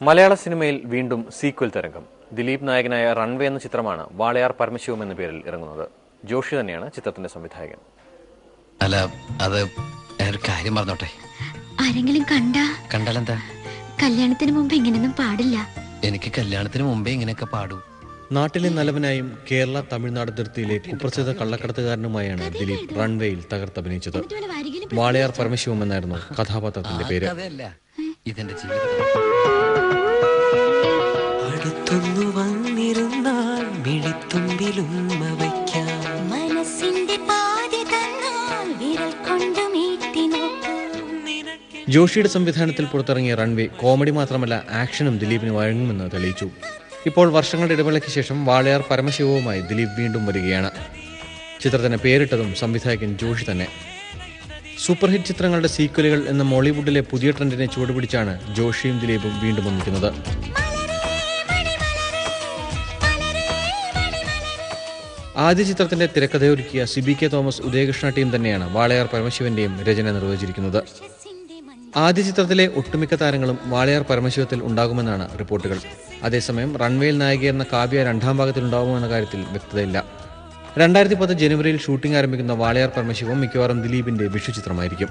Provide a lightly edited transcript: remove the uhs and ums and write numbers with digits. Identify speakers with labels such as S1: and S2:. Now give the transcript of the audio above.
S1: മലയാള സിനിമയിൽ വീണ്ടും സീക്വൽ തരംഗം. ദിലീപ് നായകനായ റൺവേ എന്ന ചിത്രമാണ് വാളയാർ പരമശിവം എന്ന പേരിൽ ഇറങ്ങുന്നത്. ജോഷി തന്നെയാണ് ചിത്രത്തിന്റെ സംവിധായകൻ.
S2: അല്ല, അത് ഒരു കാര്യം പറഞ്ഞോട്ടെ.
S3: ആരെങ്കിലും
S2: കണ്ടാലെന്താ?
S3: കല്യാണത്തിന് മുമ്പ് ഇങ്ങനെയൊന്നും പാടില്ല.
S2: എനിക്ക് കല്യാണത്തിന് മുമ്പേ ഇങ്ങനെയൊക്കെ പാടൂ.
S4: നാട്ടിലെ നലവനായും കേരള തമിഴ്നാട് അതിർത്തിയിലെ കുപ്രസിദ്ധ കള്ളക്കടത്തുകാരനുമായാണ് ദിലീപ് റൺവേയിൽ തകർത്തഭിനയിച്ചത്. വാളയാർ പരമശിവം എന്നായിരുന്നു കഥാപാത്രത്തിന്റെ പേര്.
S2: ഇതെന്റെ ജീവിതം.
S5: അടുത്തൊന്നു വന്നിരുന്നാൽ മിഴിത്തുമ്പിലും
S4: ജോഷിയുടെ സംവിധാനത്തിൽ പുറത്തിറങ്ങിയ റൺവേ കോമഡി മാത്രമല്ല, ആക്ഷനും ദിലീപിന് വഴങ്ങുമെന്ന് തെളിയിച്ചു. ഇപ്പോൾ വർഷങ്ങളുടെ ഇടവേളയ്ക്ക് ശേഷം വാളയാർ പരമശിവവുമായി ദിലീപ് വീണ്ടും വരികയാണ്. ചിത്രത്തിന് പേരിട്ടതും സംവിധായകൻ ജോഷി തന്നെ. സൂപ്പർ ഹിറ്റ് ചിത്രങ്ങളുടെ സീക്വലുകൾ എന്ന മോളിവുഡിലെ പുതിയ ട്രെൻഡിനെ ചുവടുപിടിച്ചാണ് ജോഷിയും ദിലീപും വീണ്ടും ഒന്നിക്കുന്നത്. ആദ്യ ചിത്രത്തിന്റെ തിരക്കഥയൊരുക്കിയ സിബി കെ തോമസ്, ഉദയകൃഷ്ണ ടീം തന്നെയാണ് വാളയാർ പരമശിവന്റെയും രചന നിർവഹിച്ചിരിക്കുന്നത്. ആദ്യ ചിത്രത്തിലെ ഒട്ടുമിക്ക താരങ്ങളും വാളയാർ പരമശിവത്തിൽ ഉണ്ടാകുമെന്നാണ് റിപ്പോർട്ടുകൾ. അതേസമയം റൺവേയിൽ നായികയെന്ന കാവ്യ രണ്ടാം ഭാഗത്തിൽ ഉണ്ടാകുമെന്ന കാര്യത്തിൽ വ്യക്തതയില്ല. 2010 ജനുവരിയിൽ ഷൂട്ടിംഗ് ആരംഭിക്കുന്ന വാളയാർ പരമശിവം മിക്കവാറും ദിലീപിന്റെ വിഷു ചിത്രമായിരിക്കും.